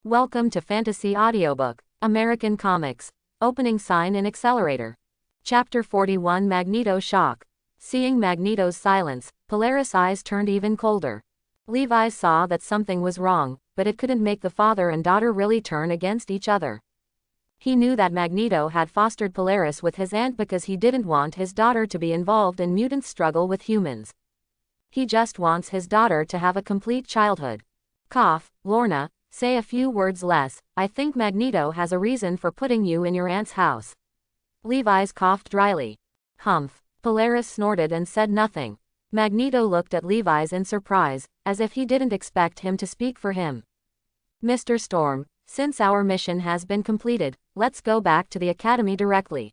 Welcome to Fantasy Audiobook, American Comics. Opening sign in Accelerator. Chapter 41 Magneto Shock. Seeing Magneto's silence, Polaris' eyes turned even colder. Levi saw that something was wrong, but it couldn't make the father and daughter really turn against each other. He knew that Magneto had fostered Polaris with his aunt because he didn't want his daughter to be involved in mutants' struggle with humans. He just wants his daughter to have a complete childhood. Cough, Lorna. Say a few words less. I think Magneto has a reason for putting you in your aunt's house. Levi's coughed dryly. Humph. Polaris snorted and said nothing. Magneto looked at Levi's in surprise, as if he didn't expect him to speak for him. Mr. Storm, since our mission has been completed, let's go back to the academy directly.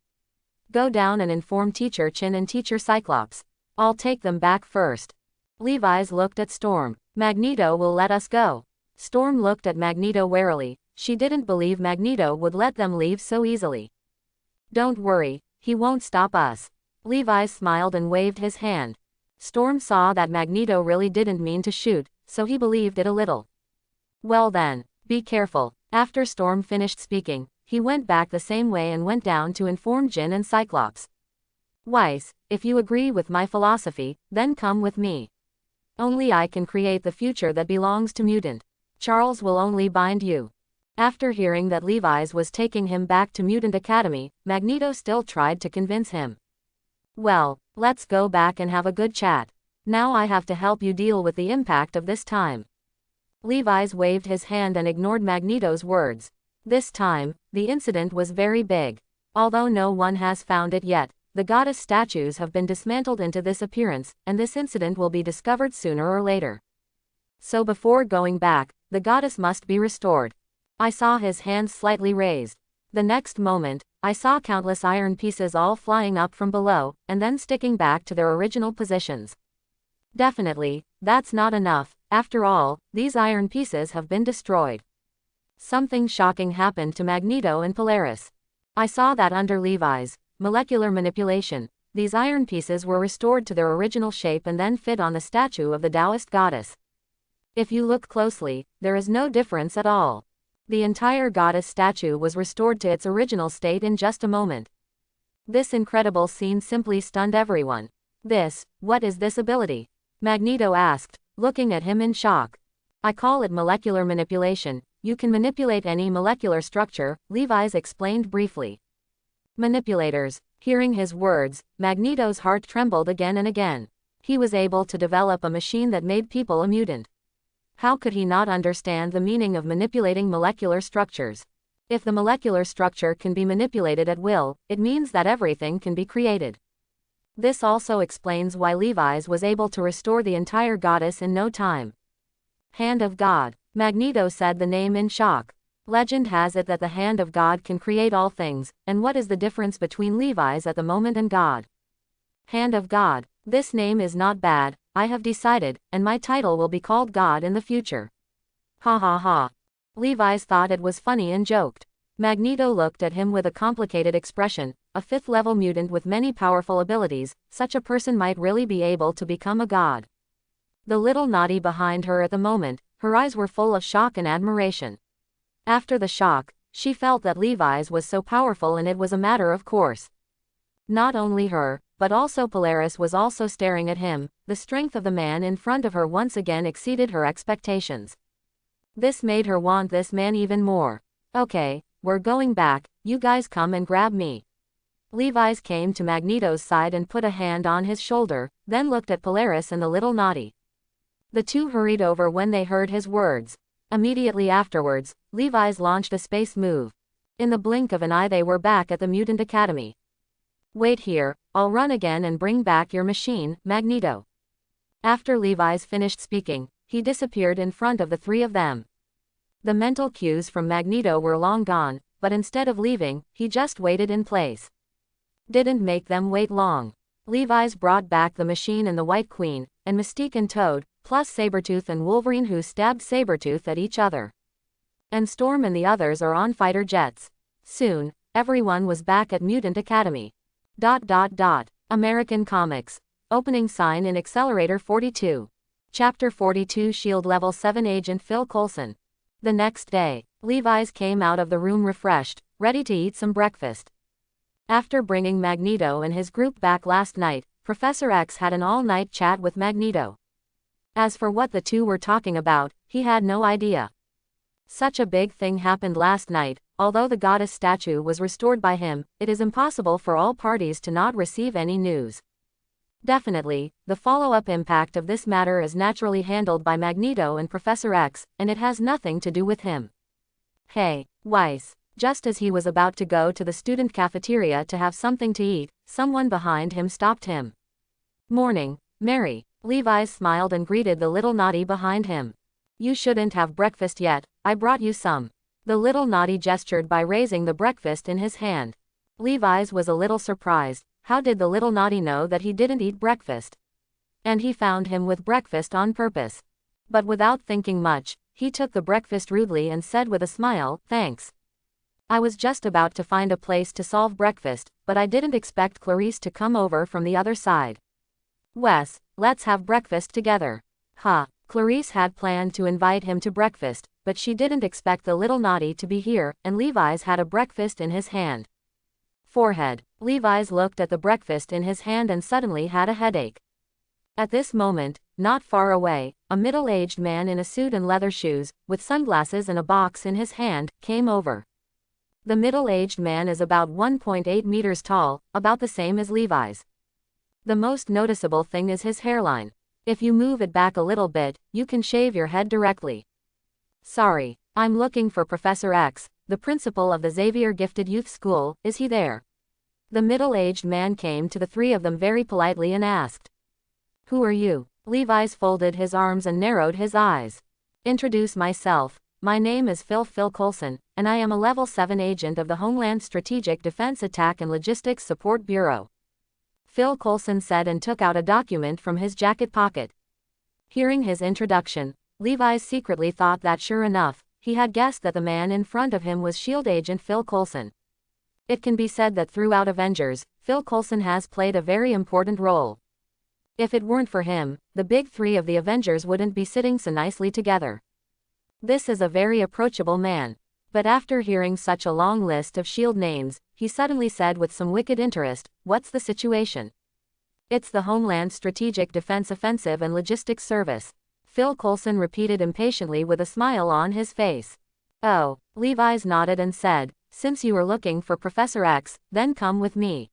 Go down and inform Teacher Chin and Teacher Cyclops. I'll take them back first. Levi's looked at Storm. Magneto will let us go. Storm looked at Magneto warily. She didn't believe Magneto would let them leave so easily. Don't worry, he won't stop us. Levi smiled and waved his hand. Storm saw that Magneto really didn't mean to shoot, so he believed it a little. Well then, be careful. After Storm finished speaking, he went back the same way and went down to inform Jin and Cyclops. Weiss, if you agree with my philosophy, then come with me. Only I can create the future that belongs to mutant. Charles will only bind you. After hearing that Levi's was taking him back to Mutant Academy, Magneto still tried to convince him. Well, let's go back and have a good chat. Now I have to help you deal with the impact of this time. Levi's waved his hand and ignored Magneto's words. This time, the incident was very big. Although no one has found it yet, the goddess statues have been dismantled into this appearance, and this incident will be discovered sooner or later. So before going back, the goddess must be restored. I saw his hands slightly raised. The next moment, I saw countless iron pieces all flying up from below, and then sticking back to their original positions. Definitely, that's not enough. After all, these iron pieces have been destroyed. Something shocking happened to Magneto and Polaris. I saw that under Levi's molecular manipulation, these iron pieces were restored to their original shape and then fit on the statue of the Taoist goddess. If you look closely, there is no difference at all. The entire goddess statue was restored to its original state in just a moment. This incredible scene simply stunned everyone. What is this ability? Magneto asked, looking at him in shock. I call it molecular manipulation. You can manipulate any molecular structure, Levi's explained briefly. Manipulators. Hearing his words, Magneto's heart trembled again and again. He was able to develop a machine that made people a mutant. How could he not understand the meaning of manipulating molecular structures? If the molecular structure can be manipulated at will, it means that everything can be created. This also explains why Levi's was able to restore the entire goddess in no time. Hand of God. Magneto said the name in shock. Legend has it that the hand of God can create all things, and what is the difference between Levi's at the moment and God? Hand of God. This name is not bad, I have decided, and my title will be called God in the future. Ha ha ha. Levi's thought it was funny and joked. Magneto looked at him with a complicated expression. A fifth-level mutant with many powerful abilities, such a person might really be able to become a god. The little naughty behind her at the moment, her eyes were full of shock and admiration. After the shock, she felt that Levi's was so powerful and it was a matter of course. Not only her, but also Polaris was also staring at him. The strength of the man in front of her once again exceeded her expectations. This made her want this man even more. Okay, we're going back, you guys come and grab me. Levi's came to Magneto's side and put a hand on his shoulder, then looked at Polaris and the little naughty. The two hurried over when they heard his words. Immediately afterwards, Levi's launched a space move. In the blink of an eye they were back at the Mutant Academy. Wait here, I'll run again and bring back your machine, Magneto. After Levi's finished speaking, he disappeared in front of the three of them. The mental cues from Magneto were long gone, but instead of leaving, he just waited in place. Didn't make them wait long. Levi's brought back the machine and the White Queen, and Mystique and Toad, plus Sabretooth and Wolverine who stabbed Sabretooth at each other. And Storm and the others are on fighter jets. Soon, everyone was back at Mutant Academy. American Comics. Opening sign in Accelerator 42. Chapter 42 Shield Level 7 Agent Phil Coulson. The next day, Levi's came out of the room refreshed, ready to eat some breakfast. After bringing Magneto and his group back last night, Professor X had an all-night chat with Magneto. As for what the two were talking about, he had no idea. Such a big thing happened last night. Although the goddess statue was restored by him, it is impossible for all parties to not receive any news. Definitely, the follow-up impact of this matter is naturally handled by Magneto and Professor X, and it has nothing to do with him. Hey, Weiss. Just as he was about to go to the student cafeteria to have something to eat, someone behind him stopped him. Morning, Mary. Levi smiled and greeted the little naughty behind him. You shouldn't have breakfast yet, I brought you some. The little naughty gestured by raising the breakfast in his hand. Levi's was a little surprised. How did the little naughty know that he didn't eat breakfast? And he found him with breakfast on purpose. But without thinking much, he took the breakfast rudely and said with a smile, thanks. I was just about to find a place to solve breakfast, but I didn't expect Clarice to come over from the other side. Wes, let's have breakfast together. Ha, Clarice had planned to invite him to breakfast, but she didn't expect the little naughty to be here, and Levi's had a breakfast in his hand. Forehead. Levi's looked at the breakfast in his hand and suddenly had a headache. At this moment, not far away, a middle-aged man in a suit and leather shoes, with sunglasses and a box in his hand, came over. The middle-aged man is about 1.8 meters tall, about the same as Levi's. The most noticeable thing is his hairline. If you move it back a little bit, you can shave your head directly. Sorry, I'm looking for Professor X, the principal of the Xavier Gifted Youth School. Is he there? The middle-aged man came to the three of them very politely and asked. Who are you? Levi's folded his arms and narrowed his eyes. Introduce myself. My name is Phil Coulson, and I am a Level 7 agent of the Homeland Strategic Defense Attack and Logistics Support Bureau. Phil Coulson said and took out a document from his jacket pocket. Hearing his introduction, Levi secretly thought that sure enough, he had guessed that the man in front of him was S.H.I.E.L.D. agent Phil Coulson. It can be said that throughout Avengers, Phil Coulson has played a very important role. If it weren't for him, the big three of the Avengers wouldn't be sitting so nicely together. This is a very approachable man. But after hearing such a long list of S.H.I.E.L.D. names, he suddenly said with some wicked interest, what's the situation? It's the Homeland Strategic Defense Offensive and Logistics Service. Phil Coulson repeated impatiently with a smile on his face. Oh, Levi's nodded and said, since you are looking for Professor X, then come with me.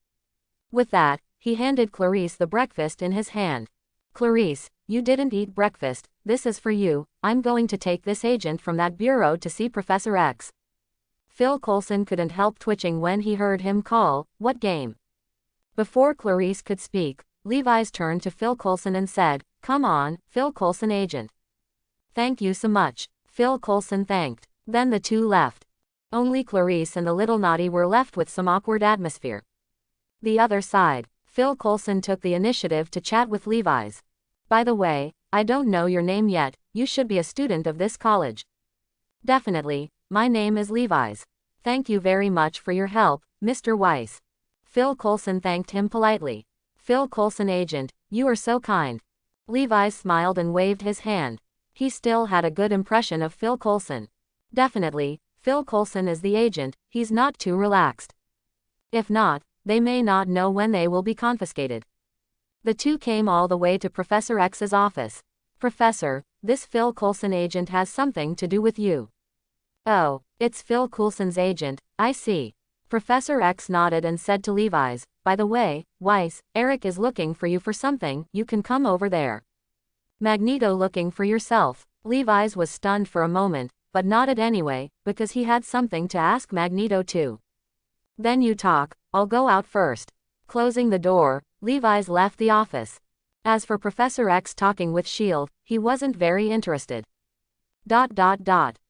With that, he handed Clarice the breakfast in his hand. Clarice, you didn't eat breakfast, this is for you. I'm going to take this agent from that bureau to see Professor X. Phil Coulson couldn't help twitching when he heard him call, what game? Before Clarice could speak, Levi's turned to Phil Coulson and said, come on, Phil Coulson agent. Thank you so much. Phil Coulson thanked. Then the two left. Only Clarice and the little naughty were left with some awkward atmosphere. The other side. Phil Coulson took the initiative to chat with Levi's. By the way, I don't know your name yet, you should be a student of this college. Definitely, my name is Levi's. Thank you very much for your help, Mr. Weiss. Phil Coulson thanked him politely. Phil Coulson agent, you are so kind. Levi's smiled and waved his hand. He still had a good impression of Phil Coulson. Definitely, Phil Coulson is the agent, he's not too relaxed. If not, they may not know when they will be confiscated. The two came all the way to Professor X's office. Professor, this Phil Coulson agent has something to do with you. Oh, it's Phil Coulson's agent, I see. Professor X nodded and said to Levi's, by the way, Weiss, Eric is looking for you for something, you can come over there. Magneto looking for yourself. Levi's was stunned for a moment, but nodded anyway, because he had something to ask Magneto too. Then you talk, I'll go out first. Closing the door, Levi's left the office. As for Professor X talking with S.H.I.E.L.D., he wasn't very interested.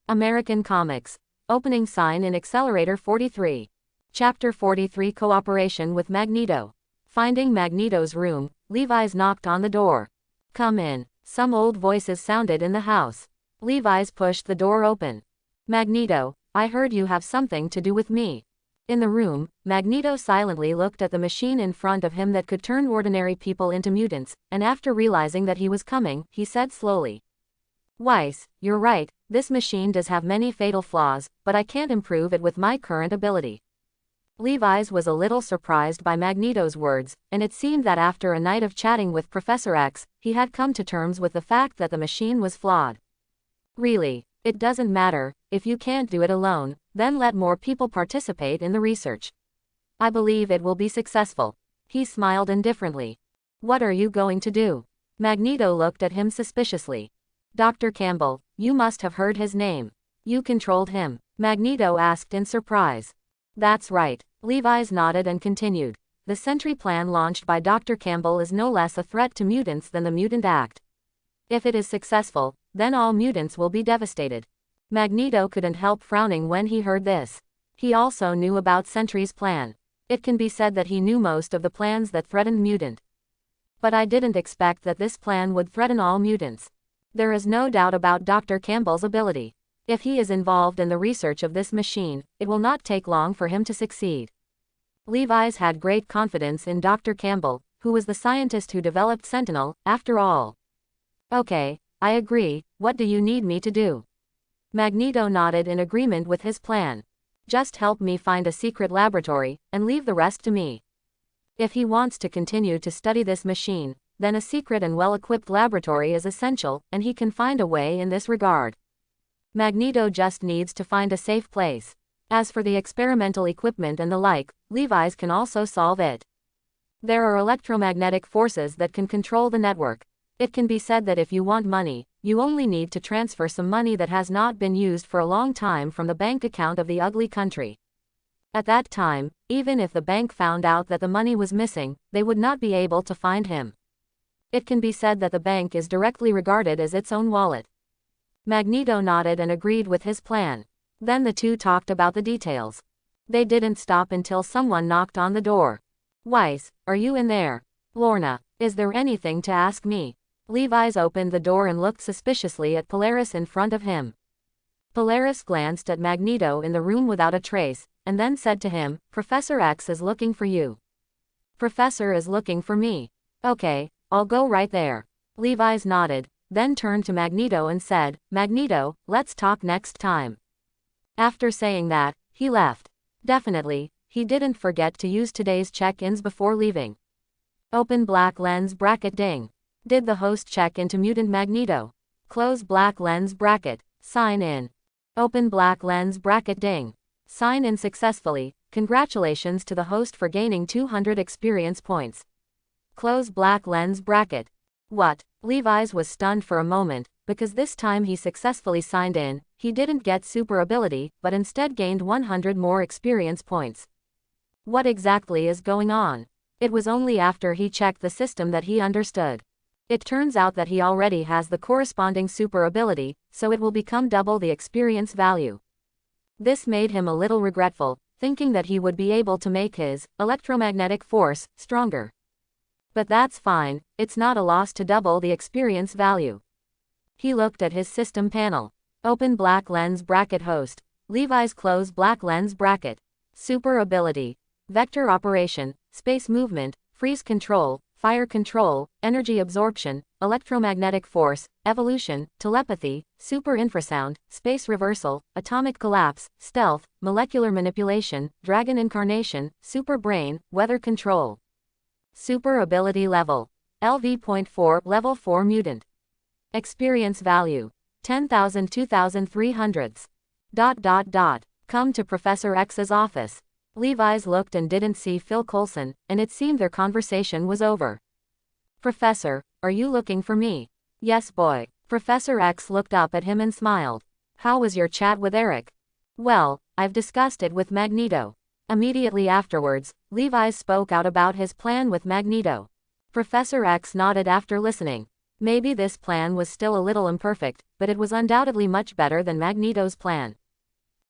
American Comics. Opening sign in Accelerator 43. Chapter 43 Cooperation with Magneto. Finding Magneto's room, Levi's knocked on the door. Come in. Some old voices sounded in the house. Levi's pushed the door open. Magneto, I heard you have something to do with me. In the room, Magneto silently looked at the machine in front of him that could turn ordinary people into mutants, and after realizing that he was coming, he said slowly. Weiss, you're right, This machine does have many fatal flaws, but I can't improve it with my current ability. Levi's was a little surprised by Magneto's words, and it seemed that after a night of chatting with Professor X, he had come to terms with the fact that the machine was flawed. Really, it doesn't matter, if you can't do it alone, then let more people participate in the research. I believe it will be successful. He smiled indifferently. What are you going to do? Magneto looked at him suspiciously. Dr. Campbell, you must have heard his name. You controlled him? Magneto asked in surprise. That's right. Levi's nodded and continued. The Sentry plan launched by Dr. Campbell is no less a threat to mutants than the Mutant Act. If it is successful, then all mutants will be devastated. Magneto couldn't help frowning when he heard this. He also knew about Sentry's plan. It can be said that he knew most of the plans that threatened mutant. But I didn't expect that this plan would threaten all mutants. There is no doubt about Dr. Campbell's ability. If he is involved in the research of this machine, it will not take long for him to succeed. Levi's had great confidence in Dr. Campbell, who was the scientist who developed Sentinel, after all. Okay, I agree, what do you need me to do? Magneto nodded in agreement with his plan. Just help me find a secret laboratory, and leave the rest to me. If he wants to continue to study this machine, then a secret and well-equipped laboratory is essential, and he can find a way in this regard. Magneto just needs to find a safe place. As for the experimental equipment and the like, Levi's can also solve it. There are electromagnetic forces that can control the network. It can be said that if you want money, you only need to transfer some money that has not been used for a long time from the bank account of the ugly country. At that time, even if the bank found out that the money was missing, they would not be able to find him. It can be said that the bank is directly regarded as its own wallet. Magneto nodded and agreed with his plan. Then the two talked about the details. They didn't stop until someone knocked on the door. Weiss, are you in there? Lorna, is there anything to ask me? Levi's opened the door and looked suspiciously at Polaris in front of him. Polaris glanced at Magneto in the room without a trace, and then said to him, Professor X is looking for you. Professor is looking for me. Okay, I'll go right there. Levi's nodded, then turned to Magneto and said, Magneto, let's talk next time. After saying that, he left. Definitely, he didn't forget to use today's check-ins before leaving. Open black lens bracket ding. Did the host check into Mutant Magneto? Close black lens bracket. Sign in. Open black lens bracket ding. Sign in successfully. Congratulations to the host for gaining 200 experience points. Close black lens bracket. What? Levi's was stunned for a moment, because this time he successfully signed in. He didn't get super ability, but instead gained 100 more experience points. What exactly is going on? It was only after he checked the system that he understood. It turns out that he already has the corresponding super ability, so it will become double the experience value. This made him a little regretful, thinking that he would be able to make his electromagnetic force stronger. But that's fine, it's not a loss to double the experience value. He looked at his system panel. Open black lens bracket host. Levi's close black lens bracket. Super ability. Vector operation, space movement, freeze control, fire control, energy absorption, electromagnetic force, evolution, telepathy, super infrasound, space reversal, atomic collapse, stealth, molecular manipulation, dragon incarnation, super brain, weather control. Super ability level. LV.4 level 4 mutant. Experience value. 10,000 2,300s. ... Come to Professor X's office. Levi's looked and didn't see Phil Coulson, and it seemed their conversation was over. Professor, are you looking for me? Yes, boy. Professor X looked up at him and smiled. How was your chat with Eric? Well, I've discussed it with Magneto. Immediately afterwards, Levi's spoke out about his plan with Magneto. Professor X nodded after listening. Maybe this plan was still a little imperfect, but it was undoubtedly much better than Magneto's plan.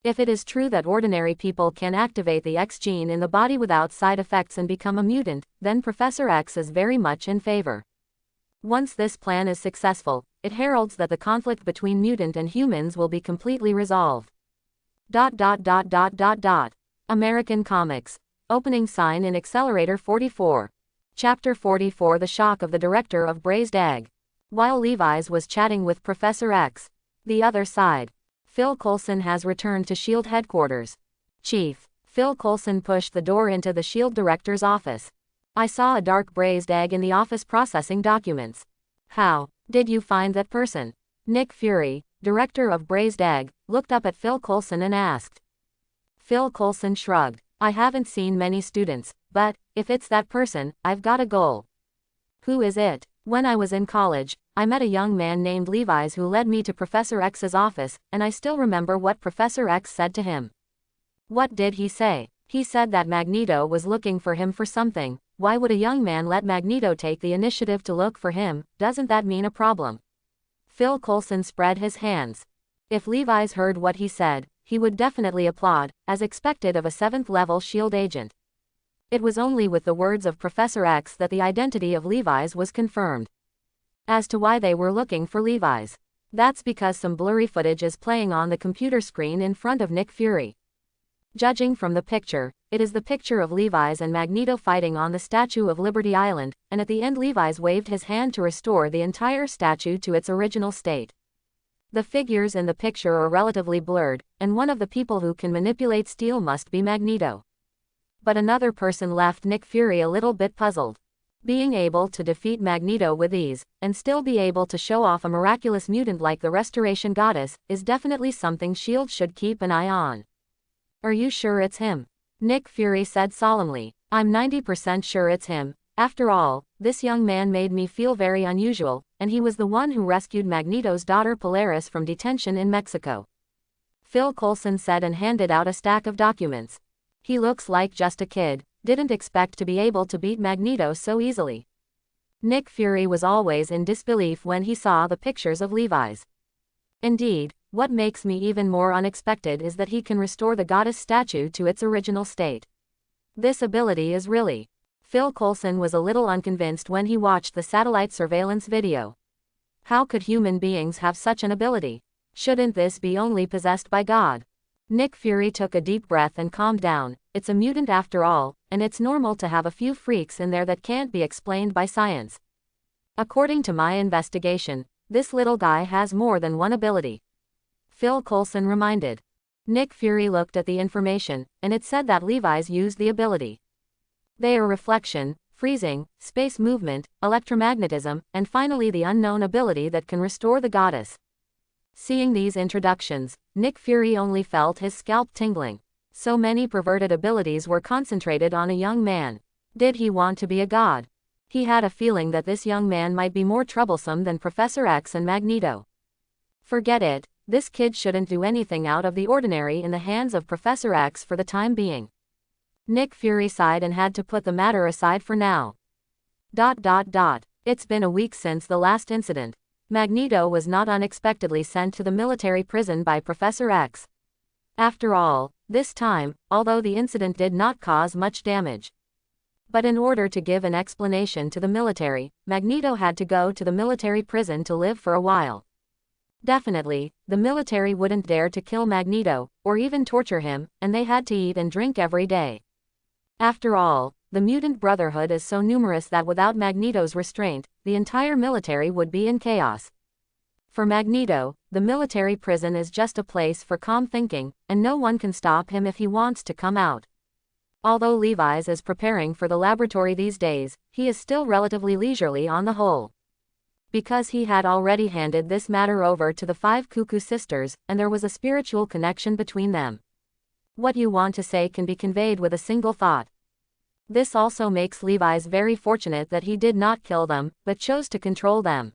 If it is true that ordinary people can activate the X gene in the body without side effects and become a mutant, then Professor X is very much in favor. Once this plan is successful, it heralds that the conflict between mutant and humans will be completely resolved. ... American Comics. Opening sign in Accelerator 44. Chapter 44 The Shock of the Director of Braised Egg. While Levi's was chatting with Professor X, The other side. Phil Coulson has returned to SHIELD headquarters. Chief. Phil Coulson pushed the door into the SHIELD director's office. I saw a dark braised egg in the office processing documents. How did you find that person? Nick Fury, director of Braised Egg, looked up at Phil Coulson and asked. Phil Coulson shrugged. I haven't seen many students, but, if it's that person, I've got a goal. Who is it? When I was in college, I met a young man named Levi's who led me to Professor X's office, and I still remember what Professor X said to him. What did he say? He said that Magneto was looking for him for something. Why would a young man let Magneto take the initiative to look for him? Doesn't that mean a problem? Phil Coulson spread his hands. If Levi's heard what he said, he would definitely applaud, as expected of a 7th-level SHIELD agent. It was only with the words of Professor X that the identity of Levi's was confirmed. As to why they were looking for Levi's, that's because some blurry footage is playing on the computer screen in front of Nick Fury. Judging from the picture, it is the picture of Levi's and Magneto fighting on the Statue of Liberty Island, and at the end Levi's waved his hand to restore the entire statue to its original state. The figures in the picture are relatively blurred, and one of the people who can manipulate steel must be Magneto. But another person left Nick Fury a little bit puzzled. Being able to defeat Magneto with ease, and still be able to show off a miraculous mutant like the Restoration Goddess, is definitely something SHIELD should keep an eye on. Are you sure it's him? Nick Fury said solemnly. I'm 90% sure it's him. After all, this young man made me feel very unusual, and he was the one who rescued Magneto's daughter Polaris from detention in Mexico. Phil Coulson said and handed out a stack of documents. He looks like just a kid, didn't expect to be able to beat Magneto so easily. Nick Fury was always in disbelief when he saw the pictures of Levi's. Indeed, what makes me even more unexpected is that he can restore the goddess statue to its original state. This ability is really... Phil Coulson was a little unconvinced when he watched the satellite surveillance video. How could human beings have such an ability? Shouldn't this be only possessed by God? Nick Fury took a deep breath and calmed down. It's a mutant after all, and it's normal to have a few freaks in there that can't be explained by science. According to my investigation, this little guy has more than one ability. Phil Coulson reminded. Nick Fury looked at the information, and it said that Levi's used the ability. They are reflection, freezing, space movement, electromagnetism, and finally the unknown ability that can restore the goddess. Seeing these introductions, Nick Fury only felt his scalp tingling. So many perverted abilities were concentrated on a young man. Did he want to be a god? He had a feeling that this young man might be more troublesome than Professor X and Magneto. Forget it, this kid shouldn't do anything out of the ordinary in the hands of Professor X for the time being. Nick Fury sighed and had to put the matter aside for now. It's been a week since the last incident. Magneto was not unexpectedly sent to the military prison by Professor X. After all, this time, although the incident did not cause much damage. But in order to give an explanation to the military, Magneto had to go to the military prison to live for a while. Definitely, the military wouldn't dare to kill Magneto, or even torture him, and they had to eat and drink every day. After all, the Mutant Brotherhood is so numerous that without Magneto's restraint, the entire military would be in chaos. For Magneto, the military prison is just a place for calm thinking, and no one can stop him if he wants to come out. Although Levi's is preparing for the laboratory these days, he is still relatively leisurely on the whole. Because he had already handed this matter over to the 5 Cuckoo Sisters, and there was a spiritual connection between them. What you want to say can be conveyed with a single thought. This also makes Levi's very fortunate that he did not kill them, but chose to control them.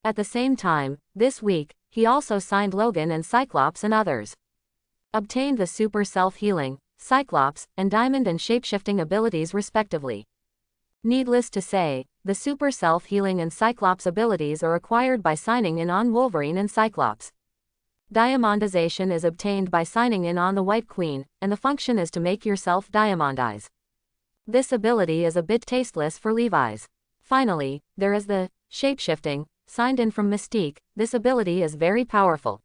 At the same time, this week, he also signed Logan and Cyclops and others. Obtained the super self-healing, Cyclops, and Diamond and shapeshifting abilities respectively. Needless to say, the super self-healing and Cyclops abilities are acquired by signing in on Wolverine and Cyclops. Diamondization is obtained by signing in on the White Queen, and the function is to make yourself diamondize. This ability is a bit tasteless for Levi's. Finally, there is the shapeshifting, signed in from Mystique. This ability is very powerful.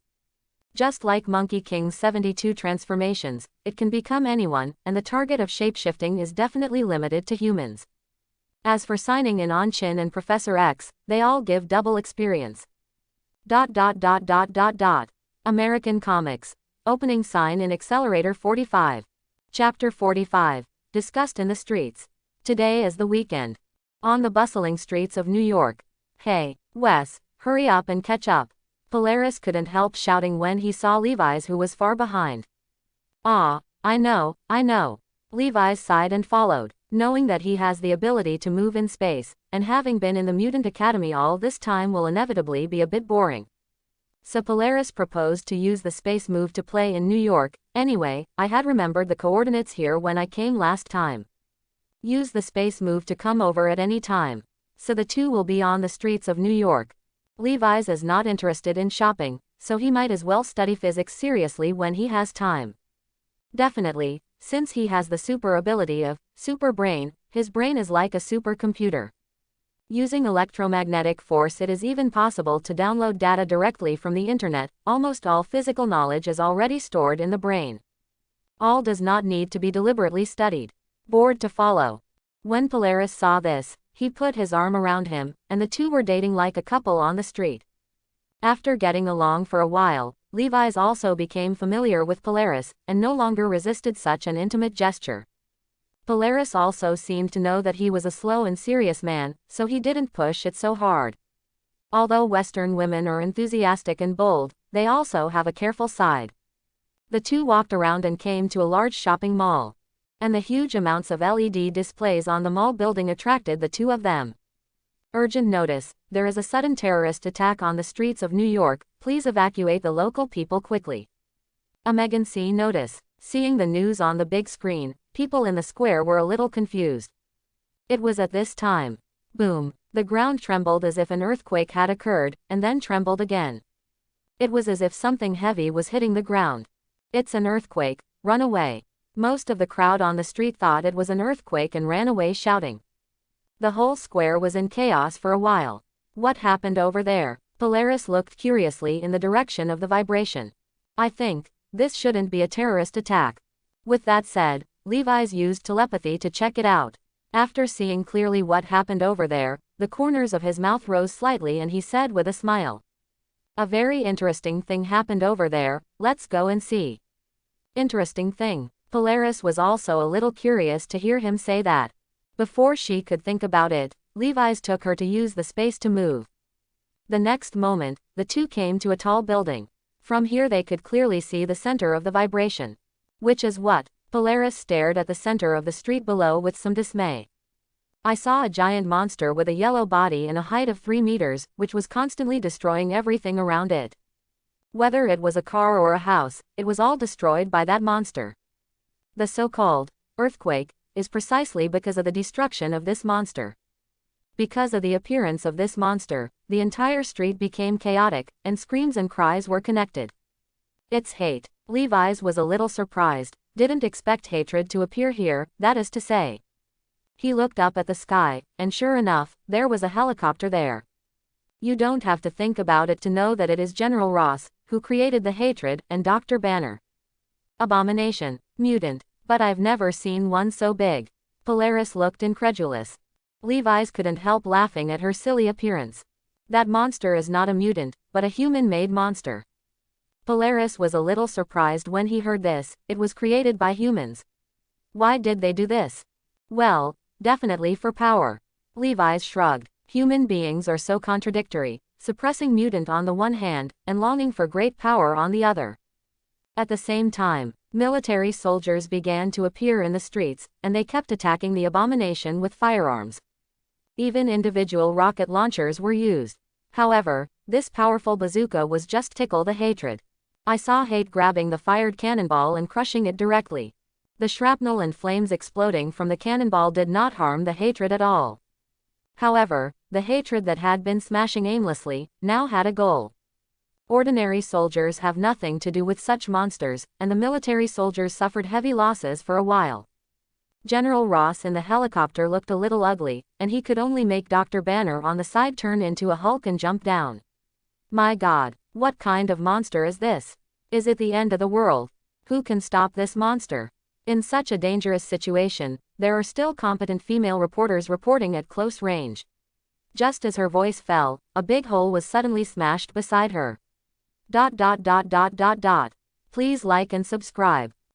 Just like Monkey King's 72 transformations, it can become anyone, and the target of shapeshifting is definitely limited to humans. As for signing in on Chin and Professor X, they all give double experience. American Comics. Opening sign in Accelerator 45. Chapter 45. Discussed in the streets. Today is the weekend. On the bustling streets of New York. Hey, Wes, hurry up and catch up. Polaris couldn't help shouting when he saw Levi's, who was far behind. Ah, I know. Levi's sighed and followed, knowing that he has the ability to move in space, and having been in the Mutant Academy all this time will inevitably be a bit boring. So Polaris proposed to use the space move to play in New York. Anyway, I had remembered the coordinates here when I came last time. Use the space move to come over at any time. So the two will be on the streets of New York. Levi's is not interested in shopping, so he might as well study physics seriously when he has time. Definitely, since he has the super ability of super brain, his brain is like a supercomputer. Using electromagnetic force, it is even possible to download data directly from the internet. Almost all physical knowledge is already stored in the brain. All does not need to be deliberately studied. Bored to follow. When Polaris saw this, he put his arm around him, and the two were dating like a couple on the street. After getting along for a while, Levi's also became familiar with Polaris, and no longer resisted such an intimate gesture. Polaris also seemed to know that he was a slow and serious man, so he didn't push it so hard. Although Western women are enthusiastic and bold, they also have a careful side. The two walked around and came to a large shopping mall. And the huge amounts of LED displays on the mall building attracted the two of them. Urgent notice, there is a sudden terrorist attack on the streets of New York, please evacuate the local people quickly. Emergency notice. Seeing the news on the big screen, people in the square were a little confused. It was at this time. Boom, the ground trembled as if an earthquake had occurred, and then trembled again. It was as if something heavy was hitting the ground. It's an earthquake, run away. Most of the crowd on the street thought it was an earthquake and ran away shouting. The whole square was in chaos for a while. What happened over there? Polaris looked curiously in the direction of the vibration. I think this shouldn't be a terrorist attack. With that said, Levi's used telepathy to check it out. After seeing clearly what happened over there, the corners of his mouth rose slightly and he said with a smile. A very interesting thing happened over there, let's go and see. Interesting thing. Polaris was also a little curious to hear him say that. Before she could think about it, Levi's took her to use the space to move. The next moment, the two came to a tall building. From here they could clearly see the center of the vibration. Which is what? Polaris stared at the center of the street below with some dismay. I saw a giant monster with a yellow body and a height of 3 meters, which was constantly destroying everything around it. Whether it was a car or a house, it was all destroyed by that monster. The so-called earthquake is precisely because of the destruction of this monster. Because of the appearance of this monster, the entire street became chaotic, and screams and cries were connected. It's hate. Levi's was a little surprised, didn't expect hatred to appear here, that is to say. He looked up at the sky, and sure enough, there was a helicopter there. You don't have to think about it to know that it is General Ross, who created the hatred, and Dr. Banner. Abomination. Mutant. But I've never seen one so big. Polaris looked incredulous. Levi's couldn't help laughing at her silly appearance. That monster is not a mutant, but a human-made monster. Polaris was a little surprised when he heard this, it was created by humans. Why did they do this? Well, definitely for power. Levi's shrugged. Human beings are so contradictory, suppressing mutant on the one hand, and longing for great power on the other. At the same time, military soldiers began to appear in the streets, and they kept attacking the Abomination with firearms. Even individual rocket launchers were used. However, this powerful bazooka was just tickle the hatred. I saw hate grabbing the fired cannonball and crushing it directly. The shrapnel and flames exploding from the cannonball did not harm the hatred at all. However, the hatred that had been smashing aimlessly, now had a goal. Ordinary soldiers have nothing to do with such monsters, and the military soldiers suffered heavy losses for a while. General Ross in the helicopter looked a little ugly, and he could only make Dr. Banner on the side turn into a Hulk and jump down. My God, what kind of monster is this? Is it the end of the world? Who can stop this monster? In such a dangerous situation, there are still competent female reporters reporting at close range. Just as her voice fell, a big hole was suddenly smashed beside her. Please like and subscribe.